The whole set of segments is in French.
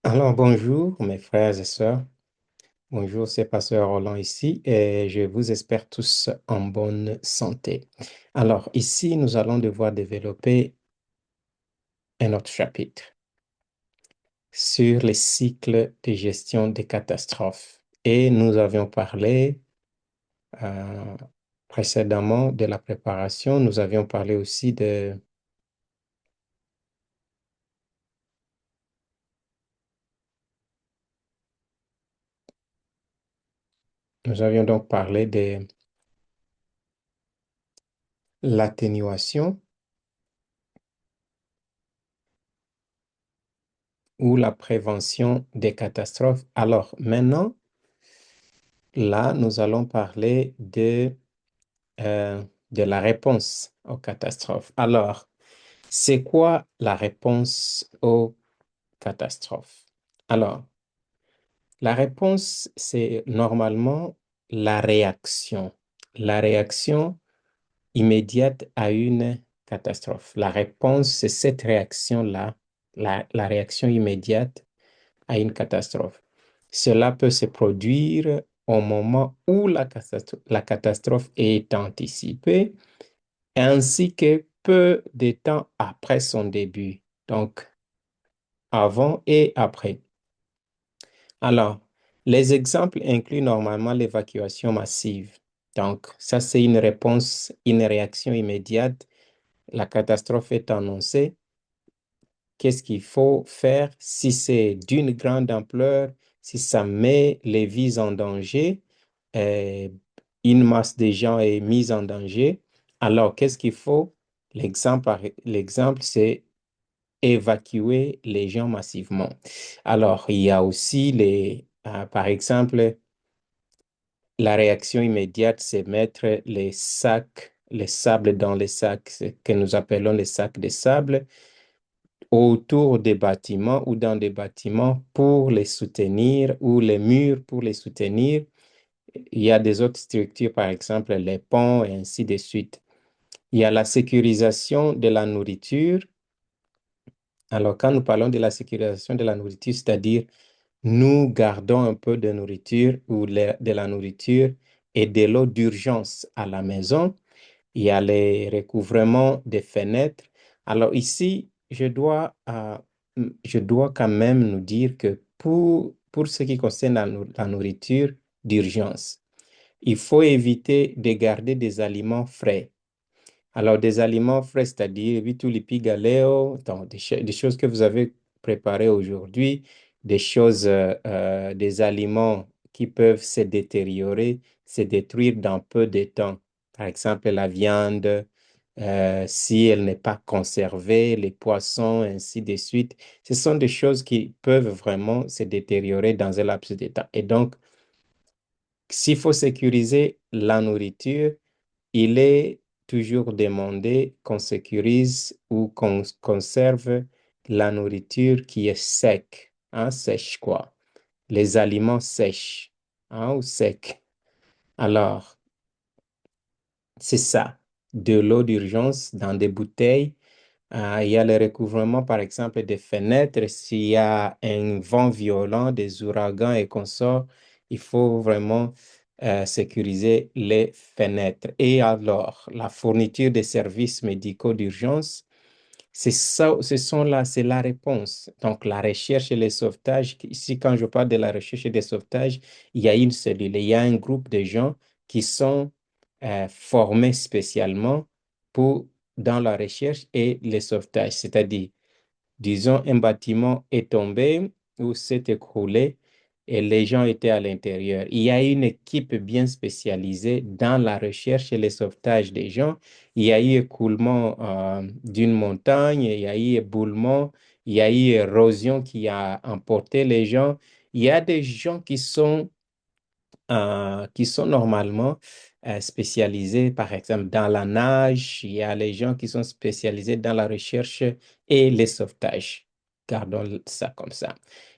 Alors, bonjour mes frères et sœurs. Bonjour, c'est Pasteur Roland ici et je vous espère tous en bonne santé. Alors, ici, nous allons devoir développer un autre chapitre sur les cycles de gestion des catastrophes. Et nous avions parlé euh, précédemment de la préparation. Nous avions parlé aussi nous avions donc parlé de l'atténuation ou la prévention des catastrophes. Alors, maintenant, là, nous allons parler de la réponse aux catastrophes. Alors, c'est quoi la réponse aux catastrophes? Alors, la réponse, c'est normalement la réaction. La réaction immédiate à une catastrophe. La réponse, c'est cette réaction-là, la réaction immédiate à une catastrophe. Cela peut se produire au moment où la catastrophe est anticipée, ainsi que peu de temps après son début, donc avant et après. Alors, les exemples incluent normalement l'évacuation massive. Donc, ça, c'est une réponse, une réaction immédiate. La catastrophe est annoncée. Qu'est-ce qu'il faut faire si c'est d'une grande ampleur, si ça met les vies en danger, euh, une masse de gens est mise en danger. Alors, qu'est-ce qu'il faut? L'exemple, c'est évacuer les gens massivement. Alors, il y a aussi par exemple, la réaction immédiate, c'est mettre les sacs, les sables dans les sacs, ce que nous appelons les sacs de sable autour des bâtiments ou dans des bâtiments pour les soutenir ou les murs pour les soutenir. Il y a des autres structures, par exemple les ponts et ainsi de suite. Il y a la sécurisation de la nourriture. Alors, quand nous parlons de la sécurisation de la nourriture, c'est-à-dire nous gardons un peu de nourriture ou de la nourriture et de l'eau d'urgence à la maison. Il y a les recouvrements des fenêtres. Alors ici, je dois quand même nous dire que pour ce qui concerne la nourriture d'urgence, il faut éviter de garder des aliments frais. Alors des aliments frais, c'est-à-dire vitulipi galeo, donc des choses que vous avez préparées aujourd'hui, des choses, des aliments qui peuvent se détériorer, se détruire dans peu de temps. Par exemple, la viande, si elle n'est pas conservée, les poissons, ainsi de suite. Ce sont des choses qui peuvent vraiment se détériorer dans un laps de temps. Et donc, s'il faut sécuriser la nourriture, il est toujours demandé qu'on sécurise ou qu'on conserve la nourriture qui est sec, hein, sèche quoi. Les aliments sèches, hein, ou secs. Alors, c'est ça, de l'eau d'urgence dans des bouteilles. Il y a le recouvrement, par exemple, des fenêtres. S'il y a un vent violent, des ouragans et consorts, il faut vraiment sécuriser les fenêtres. Et alors, la fourniture des services médicaux d'urgence, c'est ça, c'est la réponse. Donc, la recherche et le sauvetage. Ici, quand je parle de la recherche et du sauvetage, il y a une cellule, il y a un groupe de gens qui sont formés spécialement pour, dans la recherche et le sauvetage. C'est-à-dire, disons, un bâtiment est tombé ou s'est écroulé et les gens étaient à l'intérieur. Il y a une équipe bien spécialisée dans la recherche et le sauvetage des gens. Il y a eu écoulement d'une montagne, il y a eu éboulement, il y a eu érosion qui a emporté les gens. Il y a des gens qui sont normalement spécialisés, par exemple, dans la nage. Il y a les gens qui sont spécialisés dans la recherche et les sauvetages. Gardons ça comme ça.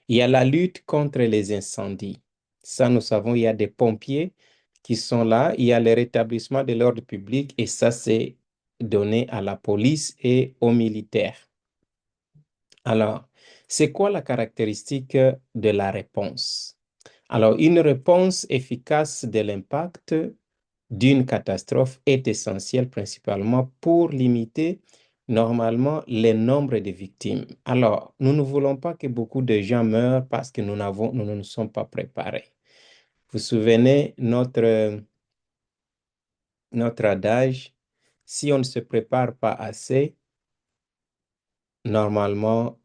Il y a la lutte contre les incendies. Ça, nous savons, il y a des pompiers qui sont là. Il y a le rétablissement de l'ordre public et ça, c'est donné à la police et aux militaires. Alors, C'est quoi la caractéristique de la réponse? Alors, une réponse efficace de l'impact d'une catastrophe est essentielle principalement pour limiter normalement le nombre de victimes. Alors, nous ne voulons pas que beaucoup de gens meurent parce que nous ne nous sommes pas préparés. Vous vous souvenez, notre adage, si on ne se prépare pas assez, normalement,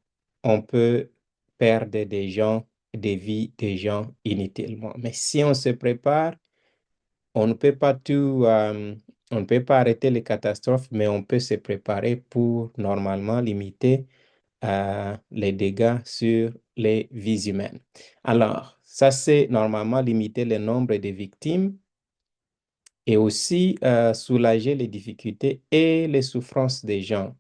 on peut perdre des gens, des vies des gens inutilement. Mais si on se prépare, on ne peut pas on ne peut pas arrêter les catastrophes, mais on peut se préparer pour normalement limiter les dégâts sur les vies humaines. Alors, ça, c'est normalement limiter le nombre de victimes et aussi soulager les difficultés et les souffrances des gens.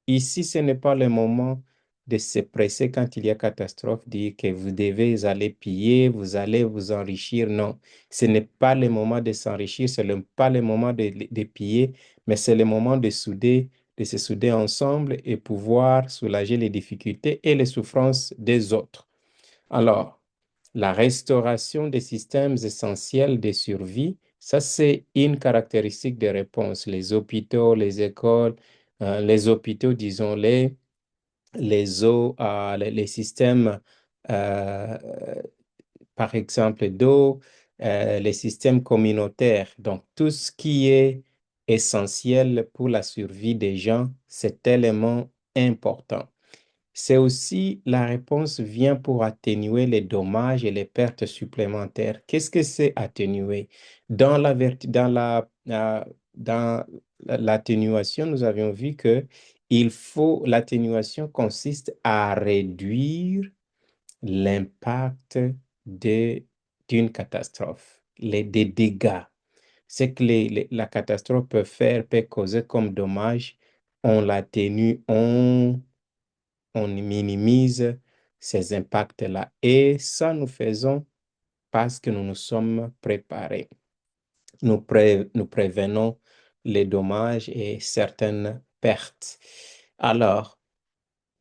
Ici, ce n'est pas le moment de se presser quand il y a catastrophe, dire que vous devez aller piller, vous allez vous enrichir. Non, ce n'est pas le moment de s'enrichir, pas le moment de piller, mais c'est le moment de se souder ensemble et pouvoir soulager les difficultés et les souffrances des autres. Alors, la restauration des systèmes essentiels de survie, ça c'est une caractéristique de réponse. Les hôpitaux, les écoles, les hôpitaux, disons-les, les eaux, les systèmes, euh, par exemple, d'eau, les systèmes communautaires. Donc, tout ce qui est essentiel pour la survie des gens, c'est tellement important. C'est aussi la réponse vient pour atténuer les dommages et les pertes supplémentaires. Qu'est-ce que c'est atténuer? Dans l'atténuation, nous avions vu que l'atténuation consiste à réduire l'impact de, d'une catastrophe, des dégâts. C'est que la catastrophe peut causer comme dommage, on l'atténue, on minimise ces impacts-là. Et ça, nous faisons parce que nous nous sommes préparés. Nous prévenons les dommages et certaines pertes. Alors,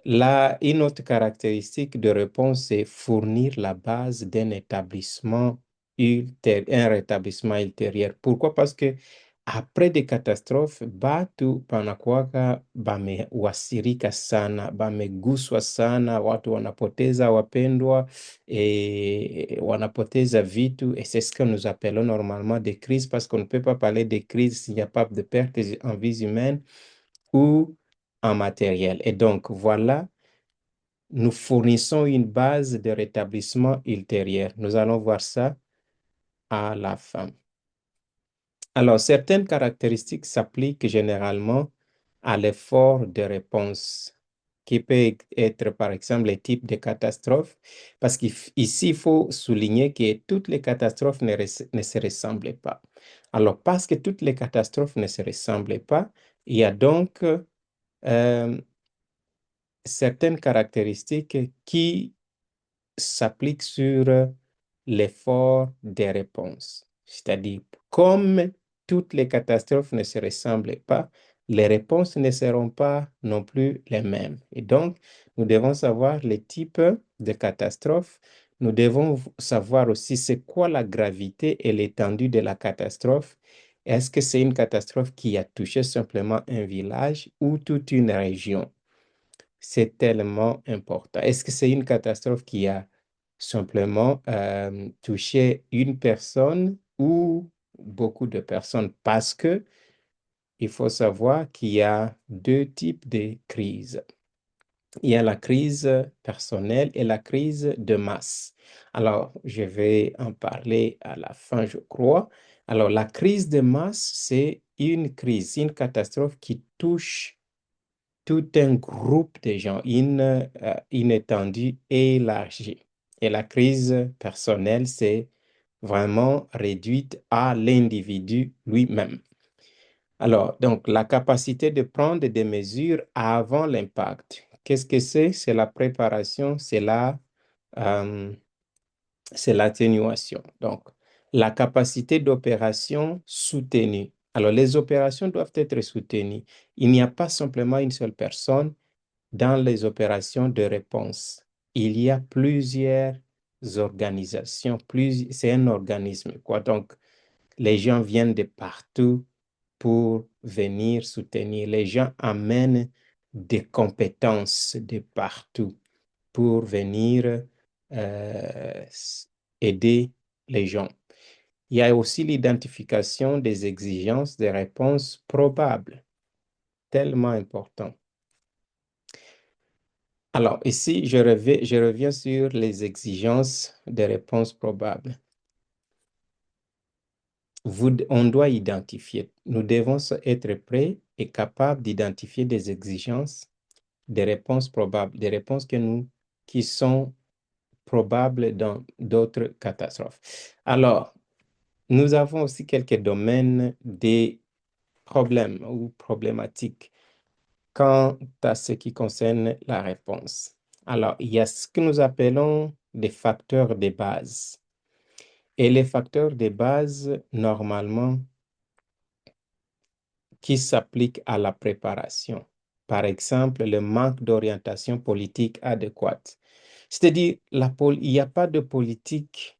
là, une autre caractéristique de réponse, c'est fournir la base d'un un rétablissement ultérieur. Pourquoi? Parce que après des catastrophes, batu panakuwaka bamewasirika sana, bameguswa sana, watu wanapoteza wapendwa, wanapoteza vitu, et c'est ce que nous appelons normalement des crises, parce qu'on ne peut pas parler de crises s'il n'y a pas de pertes en vies humaines ou en matériel. Et donc, voilà, nous fournissons une base de rétablissement ultérieur. Nous allons voir ça à la fin. Alors, certaines caractéristiques s'appliquent généralement à l'effort de réponse, qui peut être, par exemple, les types de catastrophes, parce qu'ici, il faut souligner que toutes les catastrophes ne se ressemblent pas. Alors, parce que toutes les catastrophes ne se ressemblent pas, il y a donc certaines caractéristiques qui s'appliquent sur l'effort des réponses. C'est-à-dire, comme toutes les catastrophes ne se ressemblent pas, les réponses ne seront pas non plus les mêmes. Et donc, nous devons savoir les types de catastrophes. Nous devons savoir aussi c'est quoi la gravité et l'étendue de la catastrophe. Est-ce que c'est une catastrophe qui a touché simplement un village ou toute une région? C'est tellement important. Est-ce que c'est une catastrophe qui a simplement touché une personne ou beaucoup de personnes? Parce que il faut savoir qu'il y a deux types de crises. Il y a la crise personnelle et la crise de masse. Alors, je vais en parler à la fin, je crois. Alors, la crise de masse, c'est une crise, une catastrophe qui touche tout un groupe de gens, une étendue élargie. Et la crise personnelle, c'est vraiment réduite à l'individu lui-même. Alors, donc, la capacité de prendre des mesures avant l'impact. Qu'est-ce que c'est? C'est la préparation, euh, c'est l'atténuation. Donc, la capacité d'opération soutenue. Alors, les opérations doivent être soutenues. Il n'y a pas simplement une seule personne dans les opérations de réponse, il y a plusieurs organisations, c'est un organisme, quoi. Donc, les gens viennent de partout pour venir soutenir. Les gens amènent des compétences de partout pour venir aider les gens. Il y a aussi l'identification des exigences des réponses probables, tellement important. Alors, ici, je reviens sur les exigences des réponses probables. On doit identifier, nous devons être prêts et capables d'identifier des exigences, des réponses probables, des réponses qui sont probables dans d'autres catastrophes. Alors, nous avons aussi quelques domaines des problèmes ou problématiques quant à ce qui concerne la réponse. Alors, il y a ce que nous appelons des facteurs de base. Et les facteurs de base, normalement, qui s'appliquent à la préparation. Par exemple, le manque d'orientation politique adéquate. C'est-à-dire, il n'y a pas de politique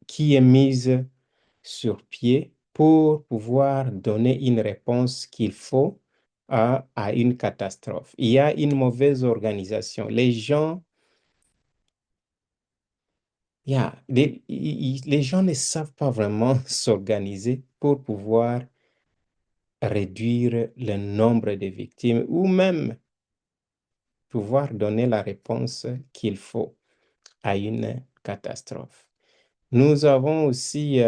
qui est mise sur pied pour pouvoir donner une réponse qu'il faut à une catastrophe. Il y a une mauvaise organisation. Les gens, les gens ne savent pas vraiment s'organiser pour pouvoir réduire le nombre de victimes ou même pouvoir donner la réponse qu'il faut à une catastrophe. Nous avons aussi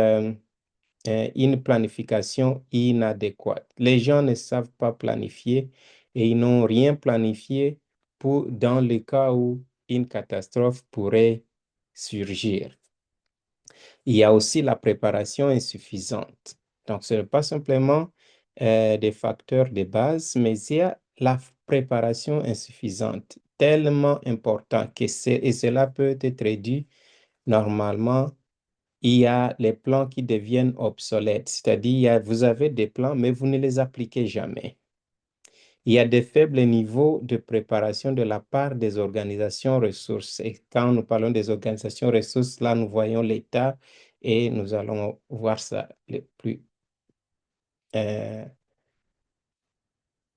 une planification inadéquate. Les gens ne savent pas planifier et ils n'ont rien planifié dans le cas où une catastrophe pourrait surgir. Il y a aussi la préparation insuffisante. Donc, ce n'est pas simplement des facteurs de base, mais il y a la préparation insuffisante, tellement important et cela peut être réduit normalement. Il y a les plans qui deviennent obsolètes, c'est-à-dire vous avez des plans, mais vous ne les appliquez jamais. Il y a des faibles niveaux de préparation de la part des organisations ressources. Et quand nous parlons des organisations ressources, là, nous voyons l'État et nous allons voir ça euh,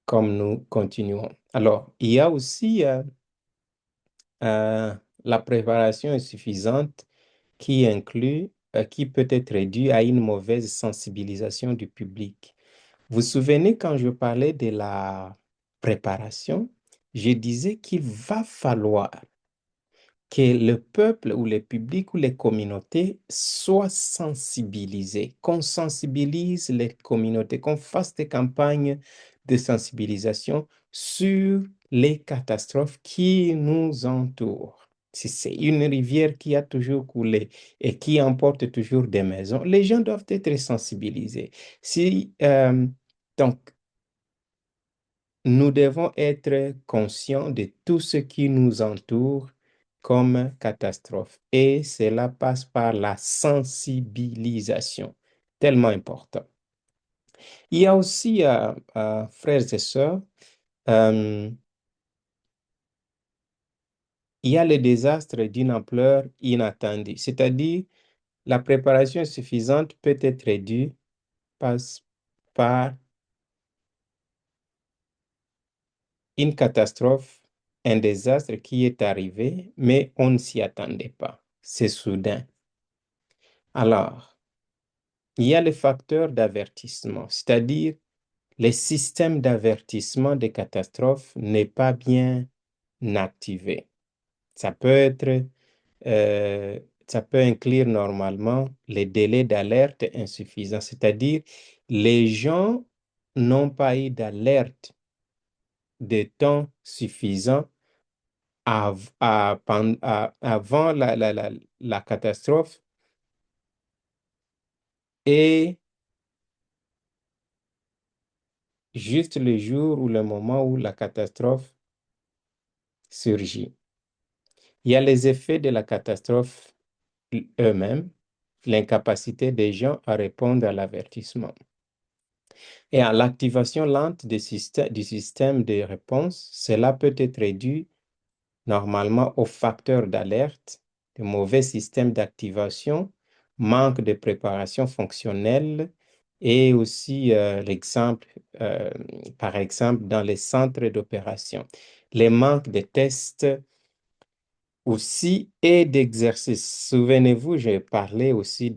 comme nous continuons. Alors, il y a aussi euh, la préparation insuffisante qui peut être réduite à une mauvaise sensibilisation du public. Vous vous souvenez quand je parlais de la préparation, je disais qu'il va falloir que le peuple ou le public ou les communautés soient sensibilisés, qu'on sensibilise les communautés, qu'on fasse des campagnes de sensibilisation sur les catastrophes qui nous entourent. Si c'est une rivière qui a toujours coulé et qui emporte toujours des maisons, les gens doivent être sensibilisés. Si, donc, nous devons être conscients de tout ce qui nous entoure comme catastrophe. Et cela passe par la sensibilisation, tellement important. Il y a aussi, frères et sœurs, euh, il y a le désastre d'une ampleur inattendue, c'est-à-dire la préparation suffisante peut être réduite par une catastrophe, un désastre qui est arrivé, mais on ne s'y attendait pas. C'est soudain. Alors, il y a les facteurs d'avertissement, c'est-à-dire les systèmes d'avertissement des catastrophes n'est pas bien activé. Ça peut être, ça peut inclure normalement les délais d'alerte insuffisants, c'est-à-dire les gens n'ont pas eu d'alerte de temps suffisant avant la catastrophe et juste le jour ou le moment où la catastrophe surgit. Il y a les effets de la catastrophe eux-mêmes, l'incapacité des gens à répondre à l'avertissement. Et à l'activation lente du système de réponse, cela peut être dû normalement aux facteurs d'alerte, de mauvais systèmes d'activation, manque de préparation fonctionnelle et aussi l'exemple, euh, par exemple, dans les centres d'opération, les manques de tests aussi et d'exercices. Souvenez-vous, j'ai parlé aussi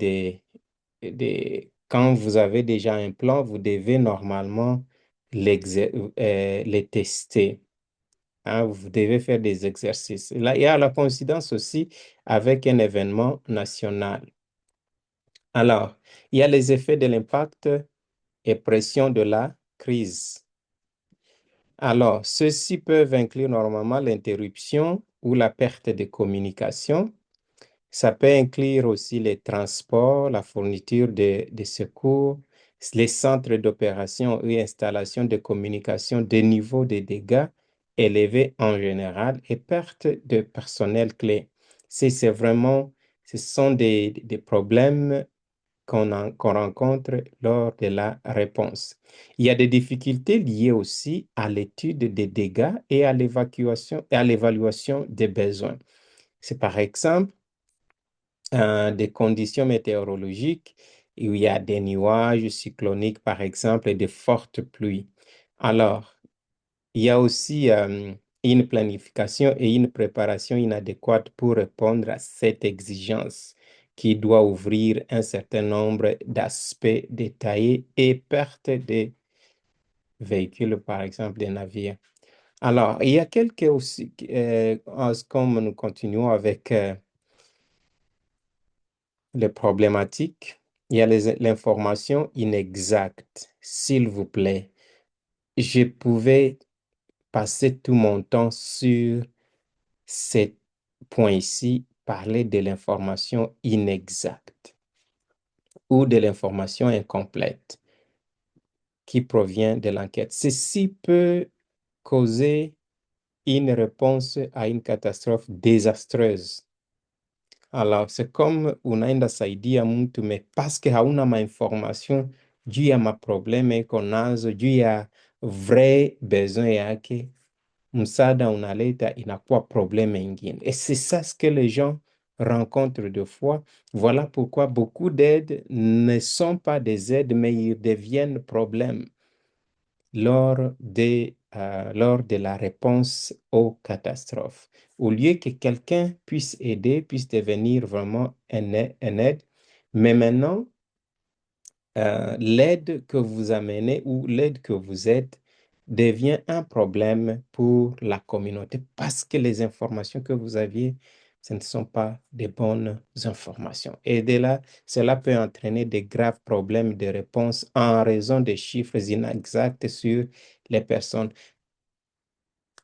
quand vous avez déjà un plan, vous devez normalement les tester. Hein, vous devez faire des exercices. Là, il y a la coïncidence aussi avec un événement national. Alors, il y a les effets de l'impact et pression de la crise. Alors, ceux-ci peuvent inclure normalement l'interruption ou la perte de communication. Ça peut inclure aussi les transports, la fourniture de secours, les centres d'opération et installation de communication, des niveaux de dégâts élevés en général et perte de personnel clé. C'est vraiment, ce sont des problèmes qu'on rencontre lors de la réponse. Il y a des difficultés liées aussi à l'étude des dégâts et à l'évaluation des besoins. C'est par exemple des conditions météorologiques où il y a des nuages cycloniques, par exemple, et de fortes pluies. Alors, il y a aussi une planification et une préparation inadéquate pour répondre à cette exigence qui doit ouvrir un certain nombre d'aspects détaillés et perte des véhicules, par exemple, des navires. Alors, il y a quelques aussi, comme nous continuons avec les problématiques, il y a l'information inexacte. S'il vous plaît, je pouvais passer tout mon temps sur ces points ici, parler de l'information inexacte ou de l'information incomplète qui provient de l'enquête. Ceci peut causer une réponse à une catastrophe désastreuse. Alors, c'est comme unaenda saidia mtu paske hauna mainformation juu ya maprobleme iko nazo, juu ya vrai besoin yake, msaada unaleta inakuwa problème ingine. Et c'est ça ce que les gens rencontrent de fois. Voilà pourquoi beaucoup d'aides ne sont pas des aides, mais ils deviennent problèmes lors de la réponse aux catastrophes. Au lieu que quelqu'un puisse aider, puisse devenir vraiment un aide, mais maintenant, l'aide que vous amenez ou l'aide que vous êtes devient un problème pour la communauté parce que les informations que vous aviez, ce ne sont pas des bonnes informations. Et de là, cela peut entraîner de graves problèmes de réponse en raison des chiffres inexacts sur les personnes.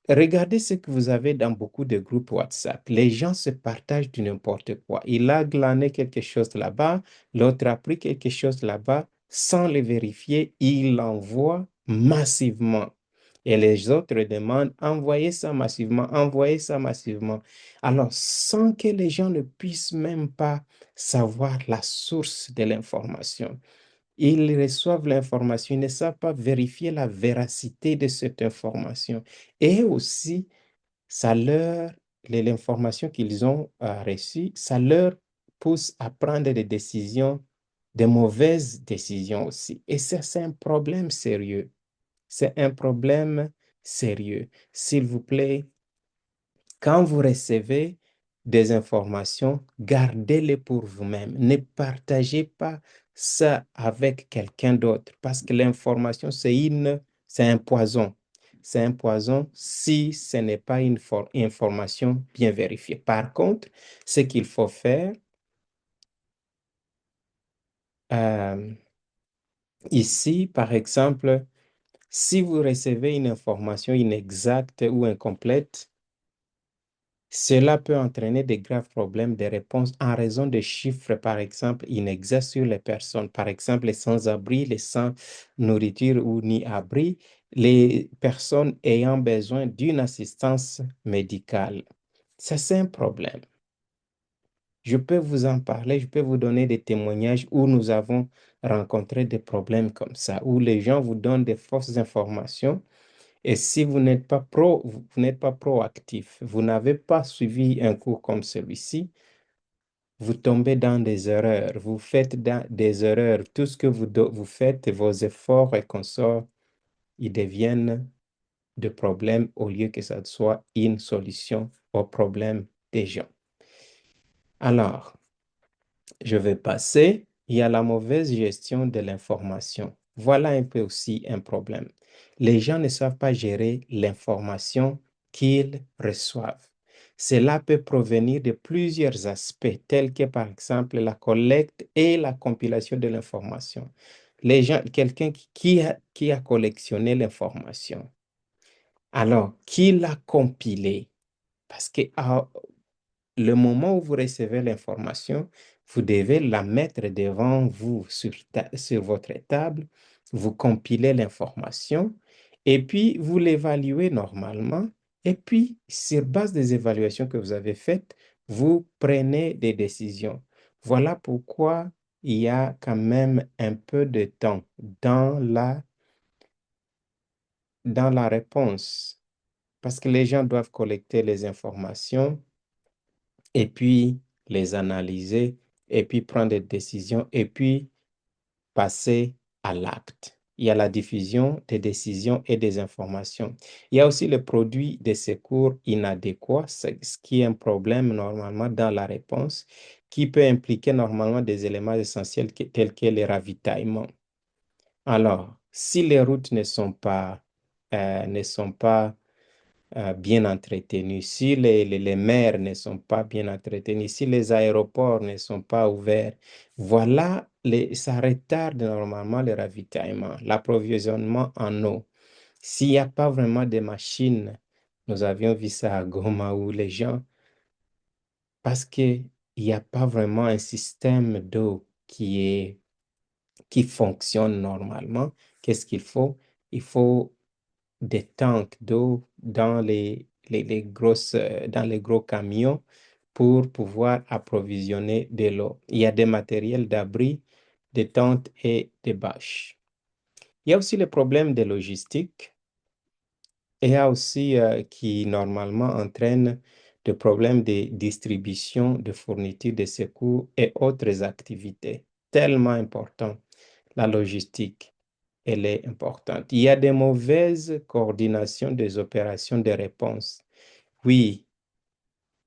Regardez ce que vous avez dans beaucoup de groupes WhatsApp. Les gens se partagent du n'importe quoi. Il a glané quelque chose là-bas, l'autre a pris quelque chose là-bas, sans le vérifier, il l'envoie massivement. Et les autres demandent, envoyez ça massivement, envoyez ça massivement. Alors, sans que les gens ne puissent même pas savoir la source de l'information. Ils reçoivent l'information, ils ne savent pas vérifier la véracité de cette information. Et aussi, ça leur, l'information qu'ils ont reçue, ça leur pousse à prendre des décisions, de mauvaises décisions aussi. Et ça, c'est un problème sérieux. C'est un problème sérieux. S'il vous plaît, quand vous recevez des informations, gardez-les pour vous-même. Ne partagez pas ça avec quelqu'un d'autre parce que l'information, c'est un poison. C'est un poison si ce n'est pas une information bien vérifiée. Par contre, ce qu'il faut faire, euh, ici, par exemple, si vous recevez une information inexacte ou incomplète, cela peut entraîner de graves problèmes de réponse en raison de chiffres, par exemple, inexacts sur les personnes. Par exemple, les sans-abri, les sans nourriture ou ni abri, les personnes ayant besoin d'une assistance médicale. Ça, c'est un problème. Je peux vous en parler, je peux vous donner des témoignages où nous avons rencontré des problèmes comme ça, où les gens vous donnent des fausses informations. Et si vous n'êtes pas proactif, vous n'avez pas suivi un cours comme celui-ci, vous tombez dans des erreurs, vous faites des erreurs. Tout ce que vous faites, vos efforts et consorts, ils deviennent de problèmes au lieu que ça soit une solution aux problèmes des gens. Alors, je vais passer. Il y a la mauvaise gestion de l'information. Voilà un peu aussi un problème. Les gens ne savent pas gérer l'information qu'ils reçoivent. Cela peut provenir de plusieurs aspects, tels que par exemple la collecte et la compilation de l'information. Quelqu'un qui a collectionné l'information, alors qui l'a compilée? Parce que le moment où vous recevez l'information, vous devez la mettre devant vous sur votre table, vous compilez l'information et puis vous l'évaluez normalement. Et puis, sur base des évaluations que vous avez faites, vous prenez des décisions. Voilà pourquoi il y a quand même un peu de temps dans la réponse, parce que les gens doivent collecter les informations et puis les analyser, et puis prendre des décisions, et puis passer à l'acte. Il y a la diffusion des décisions et des informations. Il y a aussi le produit de secours inadéquat, ce qui est un problème normalement dans la réponse, qui peut impliquer normalement des éléments essentiels tels que les ravitaillements. Alors, si les routes ne sont pas bien entretenus, si les mers ne sont pas bien entretenues, si les aéroports ne sont pas ouverts, voilà, ça retarde normalement le ravitaillement, l'approvisionnement en eau. S'il n'y a pas vraiment de machines, nous avions vu ça à Goma où les gens, parce qu'il n'y a pas vraiment un système d'eau qui fonctionne normalement, qu'est-ce qu'il faut? Il faut des tanks d'eau dans les gros camions pour pouvoir approvisionner de l'eau. Il y a des matériels d'abri, des tentes et des bâches. Il y a aussi le problème de logistique. Il y a aussi qui normalement entraîne des problèmes de distribution de fournitures de secours et autres activités tellement importantes. La logistique, elle est importante. Il y a des mauvaises coordinations des opérations de réponse. Oui,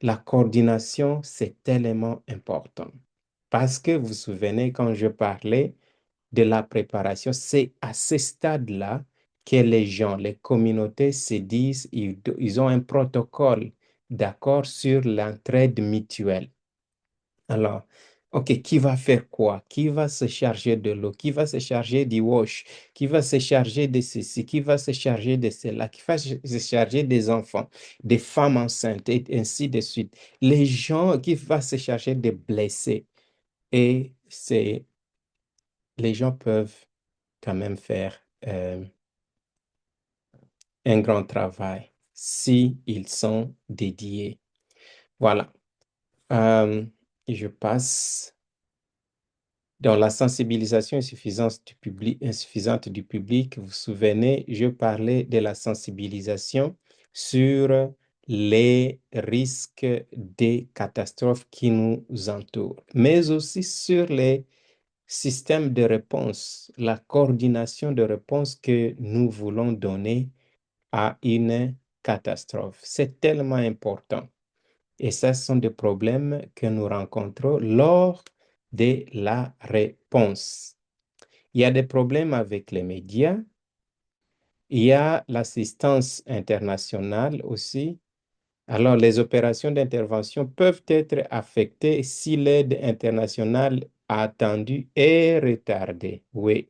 la coordination, c'est tellement important. Parce que vous vous souvenez, quand je parlais de la préparation, c'est à ce stade-là que les gens, les communautés se disent, ils ont un protocole d'accord sur l'entraide mutuelle. Alors, OK, qui va faire quoi? Qui va se charger de l'eau? Qui va se charger du wash? Qui va se charger de ceci? Qui va se charger de cela? Qui va se charger des enfants, des femmes enceintes et ainsi de suite? Les gens qui vont se charger des blessés. Et les gens peuvent quand même faire un grand travail si ils sont dédiés. Voilà. Euh, je passe. Dans la sensibilisation insuffisante du public, vous vous souvenez, je parlais de la sensibilisation sur les risques des catastrophes qui nous entourent, mais aussi sur les systèmes de réponse, la coordination de réponse que nous voulons donner à une catastrophe. C'est tellement important. Et ça, ce sont des problèmes que nous rencontrons lors de la réponse. Il y a des problèmes avec les médias. Il y a l'assistance internationale aussi. Alors, les opérations d'intervention peuvent être affectées si l'aide internationale attendue est retardée. Oui,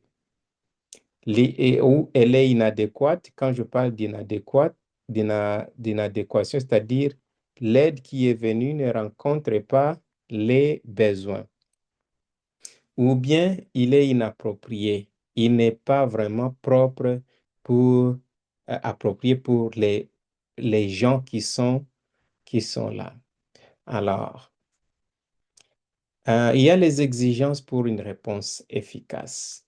ou elle est inadéquate. Quand je parle d'inadéquation, c'est-à-dire l'aide qui est venue ne rencontre pas les besoins. Ou bien il est inapproprié. Il n'est pas vraiment approprié pour les gens qui sont là. Alors, Il y a les exigences pour une réponse efficace.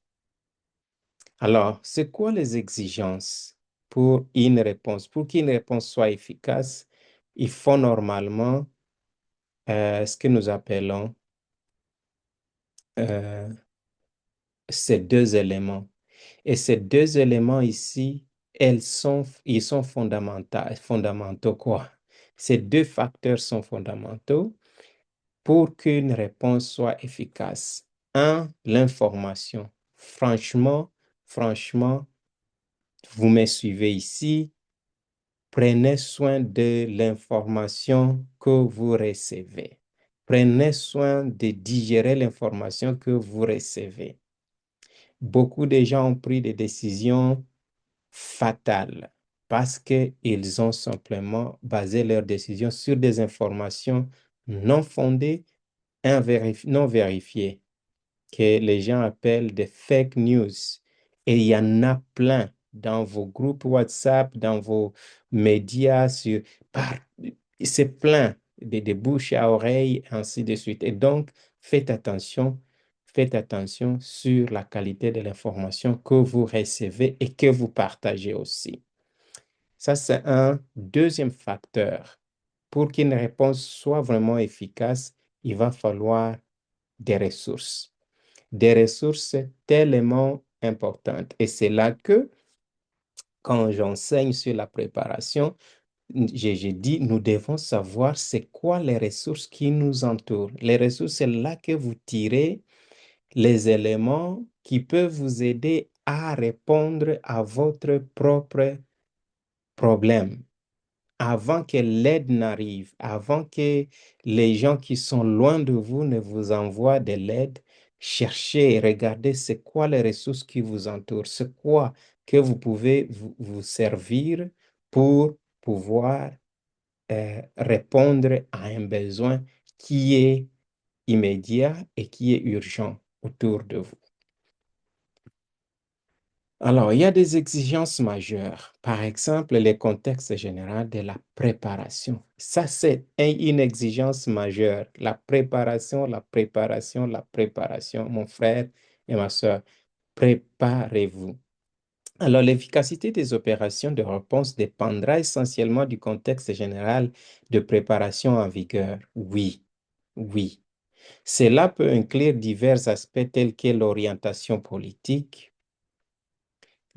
Alors, c'est quoi les exigences pour une réponse? Pour qu'une réponse soit efficace, il faut normalement ce que nous appelons euh, ces deux éléments. Et ces deux éléments ici, ils sont fondamentaux, quoi. Ces deux facteurs sont fondamentaux pour qu'une réponse soit efficace. Un, l'information. Franchement, vous me suivez ici. Prenez soin de l'information que vous recevez. Prenez soin de digérer l'information que vous recevez. Beaucoup de gens ont pris des décisions fatales parce qu'ils ont simplement basé leurs décisions sur des informations non fondées, non vérifiées, que les gens appellent des fake news. Et il y en a plein dans vos groupes WhatsApp, dans vos médias, par- c'est plein de bouche à oreille, ainsi de suite. Et donc, faites attention sur la qualité de l'information que vous recevez et que vous partagez aussi. Ça, c'est un deuxième facteur. Pour qu'une réponse soit vraiment efficace, il va falloir des ressources, des ressources tellement importantes. Et c'est là que, quand j'enseigne sur la préparation, j'ai dit, nous devons savoir c'est quoi les ressources qui nous entourent. Les ressources, c'est là que vous tirez les éléments qui peuvent vous aider à répondre à votre propre problème avant que l'aide n'arrive, avant que les gens qui sont loin de vous ne vous envoient de l'aide, cherchez et regardez c'est quoi les ressources qui vous entourent, c'est quoi que vous pouvez vous servir pour pouvoir répondre à un besoin qui est immédiat et qui est urgent autour de vous. Alors, il y a des exigences majeures. Par exemple, le contexte général de la préparation. Ça, c'est une exigence majeure. La préparation, la préparation, la préparation. Mon frère et ma soeur, préparez-vous. Alors, l'efficacité des opérations de réponse dépendra essentiellement du contexte général de préparation en vigueur. Oui, oui. Cela peut inclure divers aspects tels que l'orientation politique,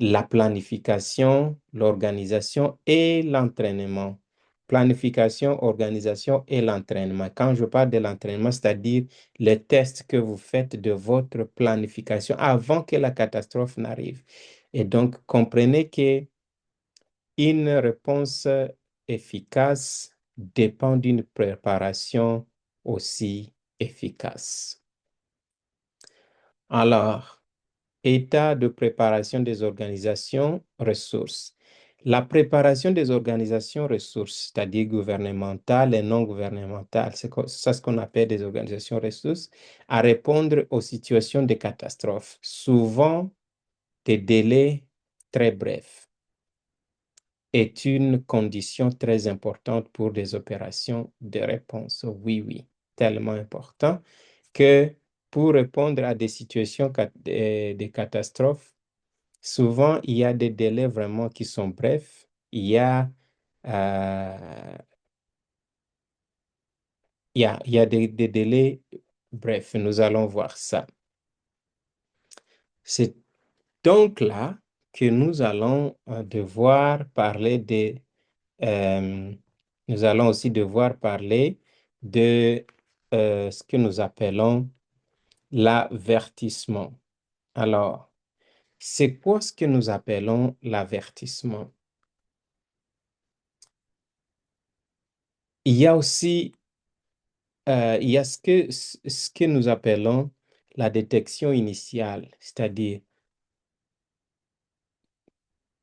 la planification, l'organisation et l'entraînement. Planification, organisation et l'entraînement. Quand je parle de l'entraînement, c'est-à-dire les tests que vous faites de votre planification avant que la catastrophe n'arrive. Et donc, comprenez que une réponse efficace dépend d'une préparation aussi efficace. Alors, état de préparation des organisations ressources. La préparation des organisations ressources, c'est-à-dire gouvernementales et non gouvernementales, c'est ce qu'on appelle des organisations ressources, à répondre aux situations de catastrophe, souvent des délais très brefs, est une condition très importante pour des opérations de réponse. Oui, oui, tellement important que pour répondre à des situations de catastrophe, souvent, il y a des délais vraiment qui sont brefs. Euh, il y a des délais brefs. Nous allons voir ça. C'est donc là que nous allons devoir parler euh, nous allons aussi devoir parler de ce que nous appelons l'avertissement. Alors, c'est quoi ce que nous appelons l'avertissement? Il y a aussi il y a ce que nous appelons la détection initiale, c'est-à-dire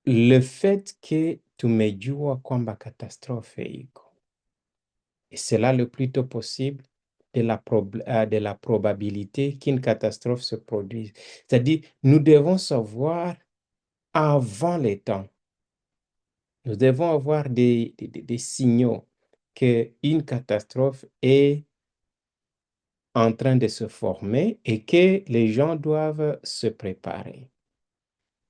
le fait que tumejua kwamba catastrophe iko. Et c'est là le plus tôt possible de la probabilité qu'une catastrophe se produise. C'est-à-dire, nous devons savoir avant les temps, nous devons avoir des signaux qu'une catastrophe est en train de se former et que les gens doivent se préparer.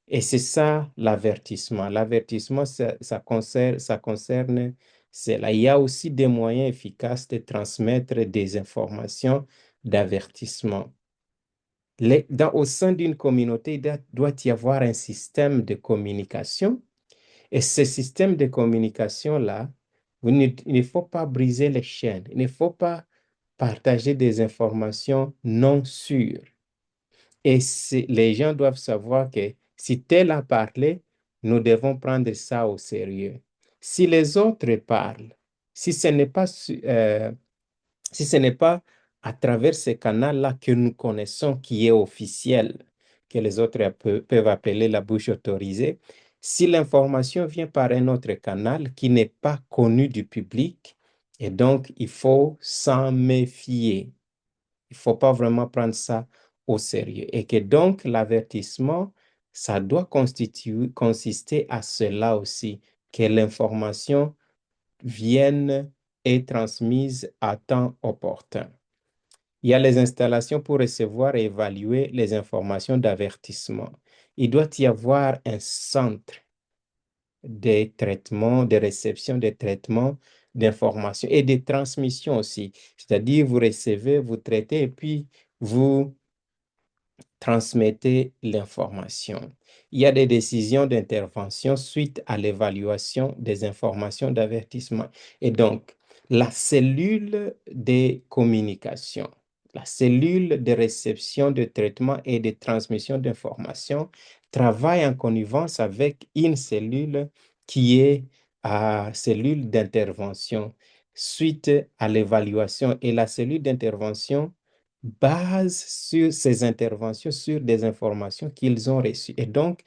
Et c'est ça l'avertissement. L'avertissement, ça concerne cela. Il y a aussi des moyens efficaces de transmettre des informations d'avertissement. Au sein d'une communauté, il doit y avoir un système de communication. Et ce système de communication-là, il ne faut pas briser les chaînes. Il ne faut pas partager des informations non sûres. Et les gens doivent savoir que si tel a parlé, nous devons prendre ça au sérieux. Si les autres parlent, si ce n'est pas, si ce n'est pas à travers ce canal-là que nous connaissons, qui est officiel, que les autres peuvent appeler la bouche autorisée, si l'information vient par un autre canal qui n'est pas connu du public, et donc il faut s'en méfier. Il ne faut pas vraiment prendre ça au sérieux. Et que donc l'avertissement, ça doit consister à cela aussi, que l'information vienne et transmise à temps opportun. Il y a les installations pour recevoir et évaluer les informations d'avertissement. Il doit y avoir un centre de traitement, de réception, de traitement d'informations et de transmission aussi. C'est-à-dire, vous recevez, vous traitez et puis vous transmettez l'information. Il y a des décisions d'intervention suite à l'évaluation des informations d'avertissement. Et donc, la cellule de communication, la cellule de réception, de traitement et de transmission d'informations travaille en connivence avec une cellule qui est à cellule d'intervention suite à l'évaluation. Et la cellule d'intervention base sur ces interventions, sur des informations qu'ils ont reçues. Et donc,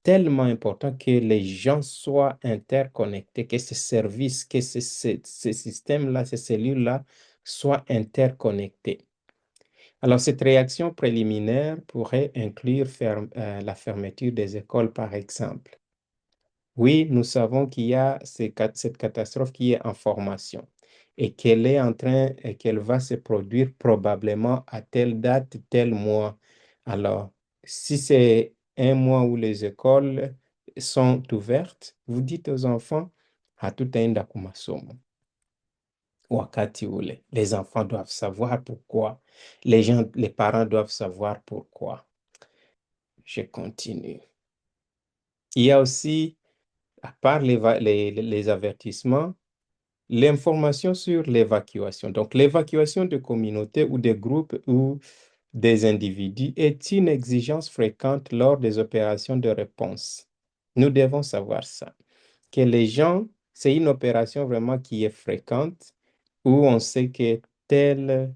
tellement important que les gens soient interconnectés, que ces services, que ces systèmes-là, ces cellules-là soient interconnectés. Alors, cette réaction préliminaire pourrait inclure la fermeture des écoles, par exemple. Oui, nous savons qu'il y a cette catastrophe qui est en formation et qu'elle est en train et qu'elle va se produire probablement à telle date, tel mois. Alors, si c'est un mois où les écoles sont ouvertes, vous dites aux enfants, hatutaenda ku masomo. Wakati ule, les enfants doivent savoir pourquoi. Les parents doivent savoir pourquoi. Je continue. Il y a aussi, à part les avertissements, l'information sur l'évacuation. Donc, l'évacuation de communautés ou de groupes ou des individus est une exigence fréquente lors des opérations de réponse. Nous devons savoir ça, que les gens, c'est une opération vraiment qui est fréquente où on sait que telle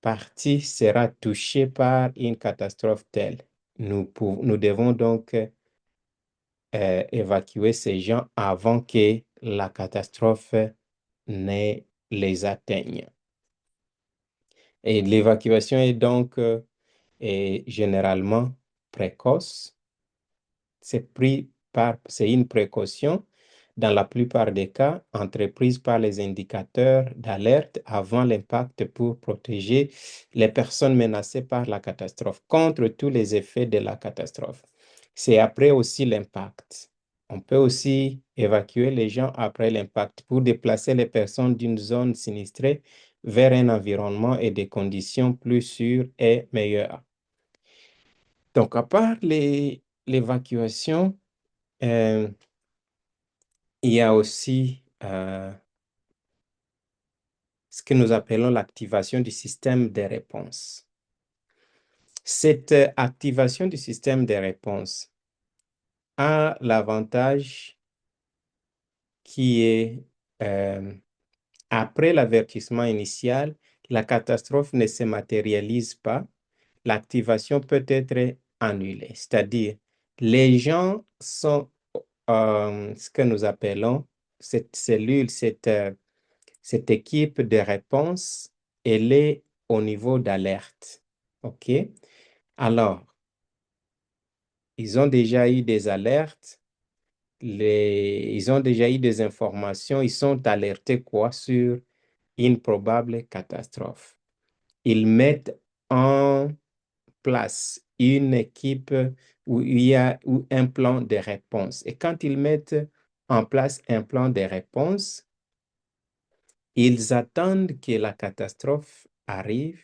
partie sera touchée par une catastrophe telle. Nous devons donc évacuer ces gens avant que la catastrophe ne les atteigne. Et l'évacuation est donc généralement précoce. C'est une précaution dans la plupart des cas entreprise par les indicateurs d'alerte avant l'impact pour protéger les personnes menacées par la catastrophe contre tous les effets de la catastrophe. C'est après aussi l'impact. On peut aussi évacuer les gens après l'impact pour déplacer les personnes d'une zone sinistrée vers un environnement et des conditions plus sûres et meilleures. Donc, à part l'évacuation, euh, il y a aussi ce que nous appelons l'activation du système de réponse. Cette activation du système de réponse a l'avantage qui est, après l'avertissement initial, la catastrophe ne se matérialise pas, l'activation peut être annulée. C'est-à-dire, les gens sont ce que nous appelons cette cellule, cette équipe de réponse, elle est au niveau d'alerte. OK? Alors, ils ont déjà eu des alertes, ils ont déjà eu des informations, ils sont alertés quoi sur une probable catastrophe. Ils mettent en place une équipe où il y a un plan de réponse. Et quand ils mettent en place un plan de réponse, ils attendent que la catastrophe arrive.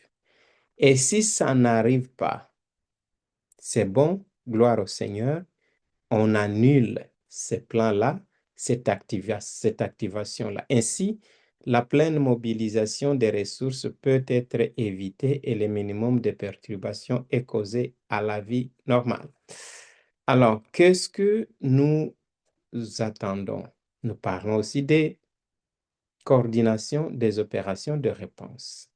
Et si ça n'arrive pas, c'est bon, gloire au Seigneur, on annule ce plan-là, cette activation-là. Ainsi, la pleine mobilisation des ressources peut être évitée et le minimum de perturbations est causé à la vie normale. Alors, qu'est-ce que nous attendons? Nous parlons aussi des coordinations des opérations de réponse.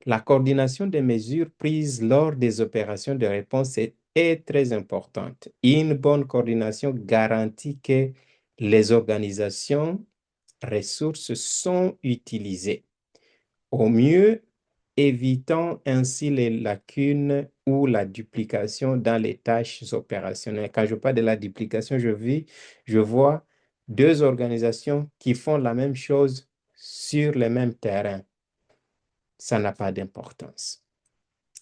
La coordination des mesures prises lors des opérations de réponse est très importante. Une bonne coordination garantit que les organisations ressources sont utilisées. Au mieux, évitant ainsi les lacunes ou la duplication dans les tâches opérationnelles. Quand je parle de la duplication, je vois deux organisations qui font la même chose sur le même terrain. Ça n'a pas d'importance.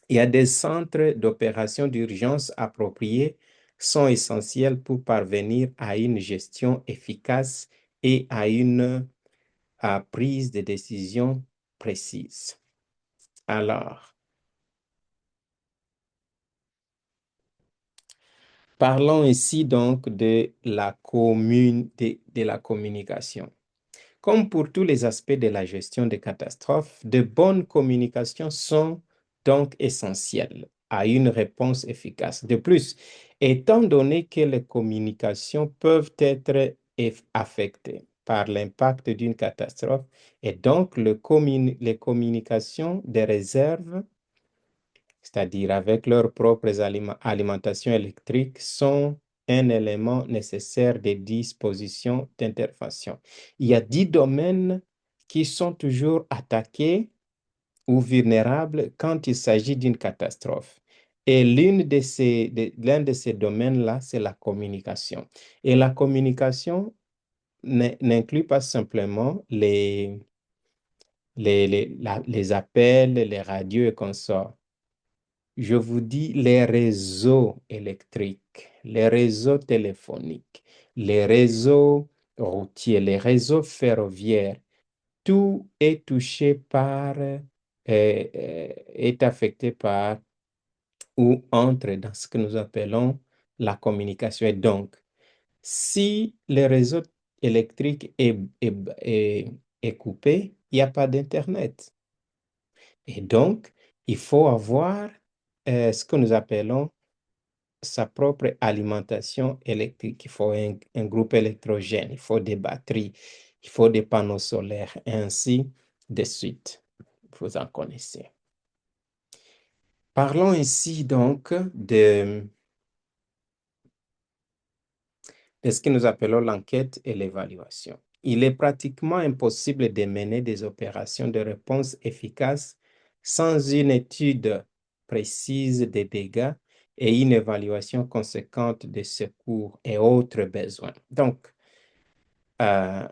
Il y a des centres d'opération d'urgence appropriés sont essentiels pour parvenir à une gestion efficace et à une prise de décision précise. Alors, parlons ici donc de la communication. Comme pour tous les aspects de la gestion des catastrophes, de bonnes communications sont donc essentielles à une réponse efficace. De plus, étant donné que les communications peuvent être affectées par l'impact d'une catastrophe, et donc les communications des réserves, c'est-à-dire avec leurs propres alimentations électriques, sont un élément nécessaire des dispositions d'intervention. Il y a 10 domaines qui sont toujours attaqués ou vulnérables quand il s'agit d'une catastrophe. Et l'un de ces domaines-là, c'est la communication. Et la communication n'inclut pas simplement les appels, les radios et consorts. Je vous dis les réseaux électriques, les réseaux téléphoniques, les réseaux routiers, les réseaux ferroviaires, tout est touché est affecté par ou entre dans ce que nous appelons la communication. Et donc, si le réseau électrique est coupé, il n'y a pas d'Internet. Et donc, il faut avoir ce que nous appelons sa propre alimentation électrique. Il faut un groupe électrogène, il faut des batteries, il faut des panneaux solaires, et ainsi de suite. Vous en connaissez. Parlons ici donc de ce que nous appelons l'enquête et l'évaluation. Il est pratiquement impossible de mener des opérations de réponse efficaces sans une étude précise des dégâts et une évaluation conséquente des secours et autres besoins. Donc, euh,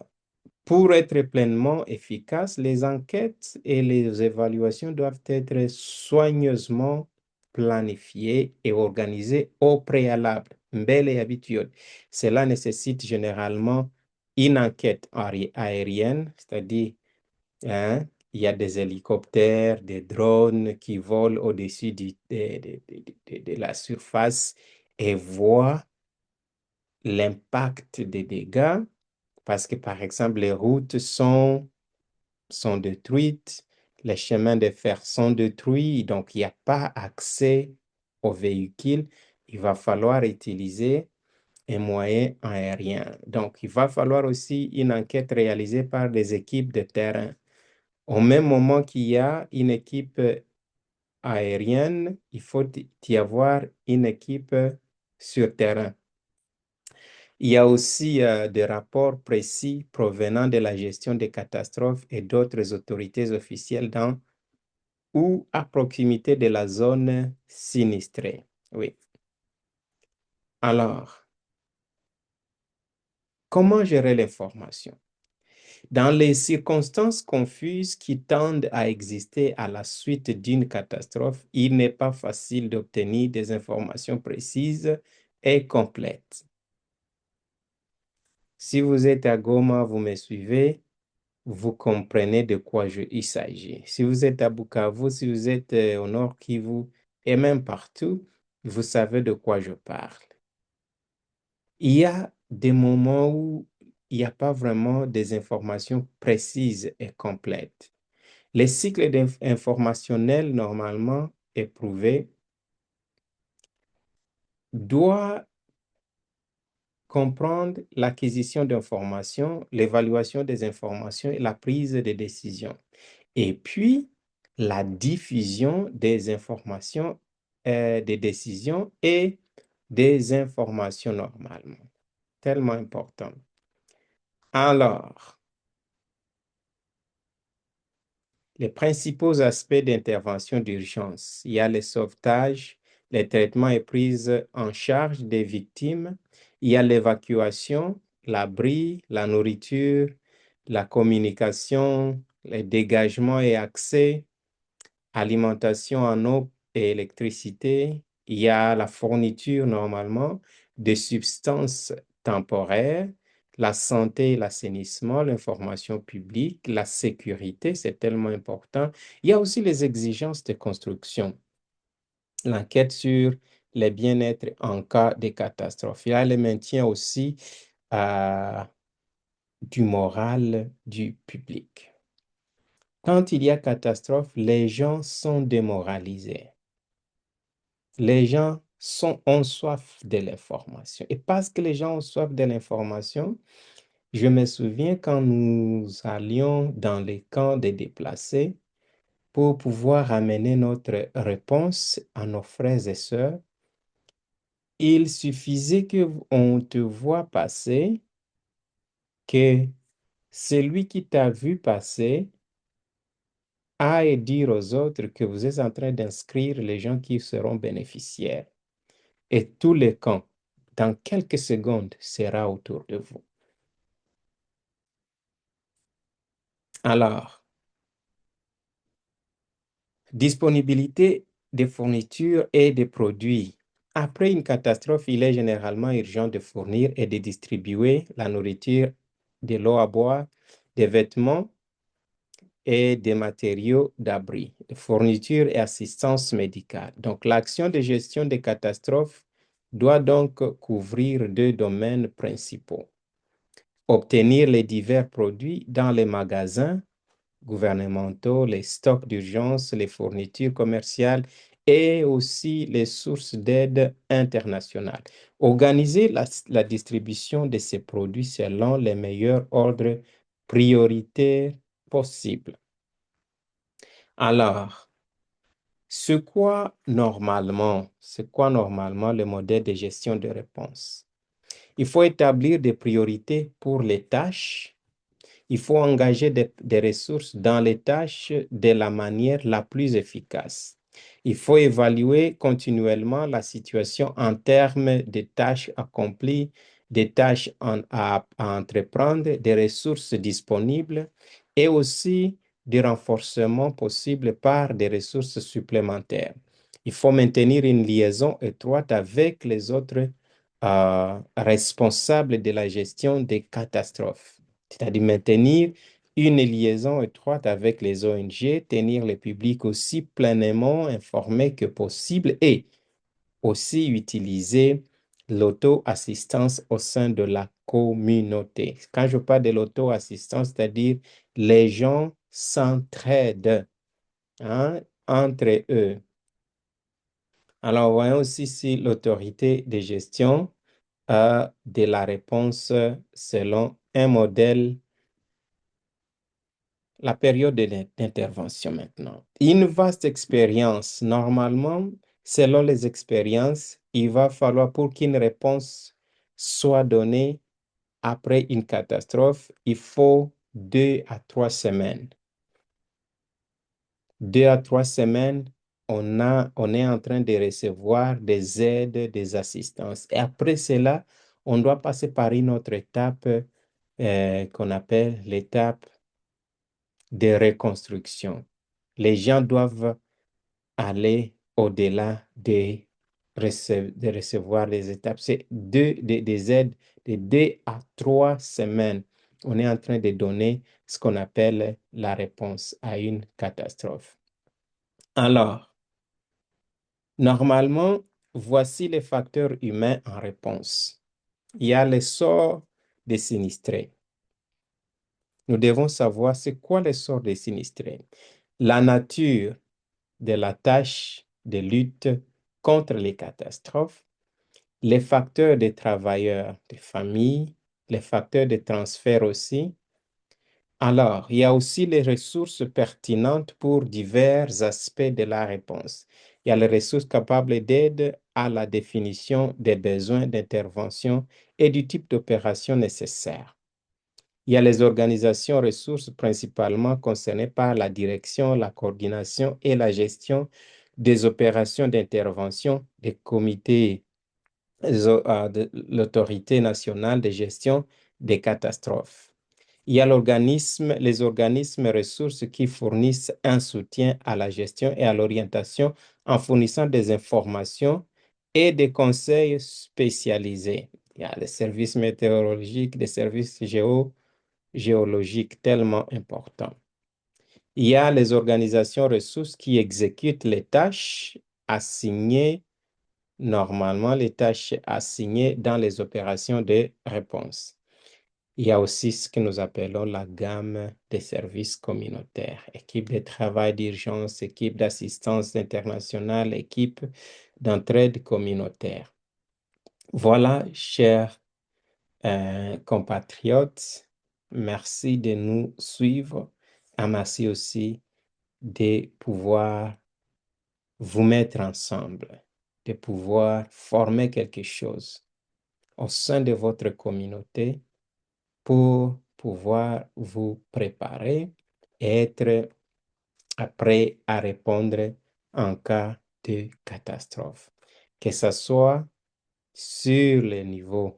pour être pleinement efficaces, les enquêtes et les évaluations doivent être soigneusement planifiées et organisées au préalable, mbele et habituel. Cela nécessite généralement une enquête aérienne, c'est-à-dire, hein, il y a des hélicoptères, des drones qui volent au-dessus de la surface et voient l'impact des dégâts parce que, par exemple, les routes sont détruites, les chemins de fer sont détruits, donc il n'y a pas accès aux véhicules. Il va falloir utiliser un moyen aérien. Donc, il va falloir aussi une enquête réalisée par des équipes de terrain. Au même moment qu'il y a une équipe aérienne, il faut y avoir une équipe sur terrain. Il y a aussi des rapports précis provenant de la gestion des catastrophes et d'autres autorités officielles dans ou à proximité de la zone sinistrée. Oui. Alors, comment gérer l'information? Dans les circonstances confuses qui tendent à exister à la suite d'une catastrophe, il n'est pas facile d'obtenir des informations précises et complètes. Si vous êtes à Goma, vous me suivez, vous comprenez de quoi il s'agit. Si vous êtes à Bukavu, si vous êtes au Nord Kivu et même partout, vous savez de quoi je parle. Il y a des moments où il n'y a pas vraiment des informations précises et complètes. Les cycles informationnels normalement éprouvés doivent comprendre l'acquisition d'informations, l'évaluation des informations et la prise de décision. Et puis, la diffusion des informations, des décisions et des informations normalement. Tellement important. Alors, les principaux aspects d'intervention d'urgence, il y a le sauvetage, les traitements et prise en charge des victimes, il y a l'évacuation, l'abri, la nourriture, la communication, les dégagements et accès, alimentation en eau et électricité. Il y a la fourniture normalement de substances temporaires, la santé et l'assainissement, l'information publique, la sécurité, c'est tellement important. Il y a aussi les exigences de construction, l'enquête sur les bien-être en cas de catastrophe. Il y a le maintien aussi euh, du moral du public. Quand il y a catastrophe, les gens sont démoralisés. Les gens ont soif de l'information. Et parce que les gens ont soif de l'information, je me souviens quand nous allions dans les camps des déplacés pour pouvoir amener notre réponse à nos frères et sœurs, il suffisait qu'on te voit passer, que celui qui t'a vu passer aille dire aux autres que vous êtes en train d'inscrire les gens qui seront bénéficiaires. Et tout le camp, dans quelques secondes, sera autour de vous. Alors, disponibilité des fournitures et des produits. Après une catastrophe, il est généralement urgent de fournir et de distribuer la nourriture, de l'eau à boire, des vêtements et des matériaux d'abri, de fourniture et assistance médicale. Donc, l'action de gestion des catastrophes doit donc couvrir deux domaines principaux. Obtenir les divers produits dans les magasins gouvernementaux, les stocks d'urgence, les fournitures commerciales et aussi les sources d'aide internationales. Organiser la distribution de ces produits selon les meilleurs ordres prioritaires possibles. Alors, c'est quoi normalement le modèle de gestion de réponse? Il faut établir des priorités pour les tâches. Il faut engager des ressources dans les tâches de la manière la plus efficace. Il faut évaluer continuellement la situation en termes de tâches accomplies, des tâches à entreprendre, des ressources disponibles et aussi des renforcements possibles par des ressources supplémentaires. Il faut maintenir une liaison étroite avec les autres responsables de la gestion des catastrophes, c'est-à-dire maintenir une liaison étroite avec les ONG, tenir le public aussi pleinement informé que possible et aussi utiliser l'auto-assistance au sein de la communauté. Quand je parle de l'auto-assistance, c'est-à-dire les gens s'entraident, hein, entre eux. Alors, voyons aussi si l'autorité de gestion a de la réponse selon un modèle. La période d'intervention maintenant. Une vaste expérience. Normalement, selon les expériences, il va falloir pour qu'une réponse soit donnée après une catastrophe, il faut 2 à 3 semaines. 2 à 3 semaines, on est en train de recevoir des aides, des assistances. Et après cela, on doit passer par une autre étape qu'on appelle l'étape de reconstruction. Les gens doivent aller au-delà de recevoir les étapes. C'est des aides de 2 à 3 semaines. On est en train de donner ce qu'on appelle la réponse à une catastrophe. Alors, normalement, voici les facteurs humains en réponse. Il y a le sort des sinistrés. Nous devons savoir c'est quoi le sort des sinistrés. La nature de la tâche de lutte contre les catastrophes, les facteurs des travailleurs, des familles, les facteurs de transfert aussi. Alors, il y a aussi les ressources pertinentes pour divers aspects de la réponse. Il y a les ressources capables d'aide à la définition des besoins d'intervention et du type d'opération nécessaire. Il y a les organisations ressources principalement concernées par la direction, la coordination et la gestion des opérations d'intervention des comités de l'Autorité nationale de gestion des catastrophes. Il y a les organismes ressources qui fournissent un soutien à la gestion et à l'orientation en fournissant des informations et des conseils spécialisés. Il y a les services météorologiques, des services géologiques tellement importants. Il y a les organisations ressources qui exécutent les tâches assignées, normalement les tâches assignées dans les opérations de réponse. Il y a aussi ce que nous appelons la gamme des services communautaires, équipe de travail d'urgence, équipe d'assistance internationale, équipe d'entraide communautaire. Voilà, chers compatriotes, merci de nous suivre. Et merci aussi de pouvoir vous mettre ensemble, de pouvoir former quelque chose au sein de votre communauté pour pouvoir vous préparer et être prêt à répondre en cas de catastrophe, que ce soit sur le niveau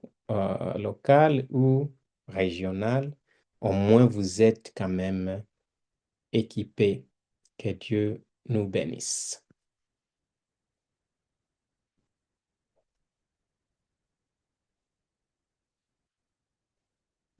local ou régional, au moins vous êtes quand même équipé. Que Dieu nous bénisse.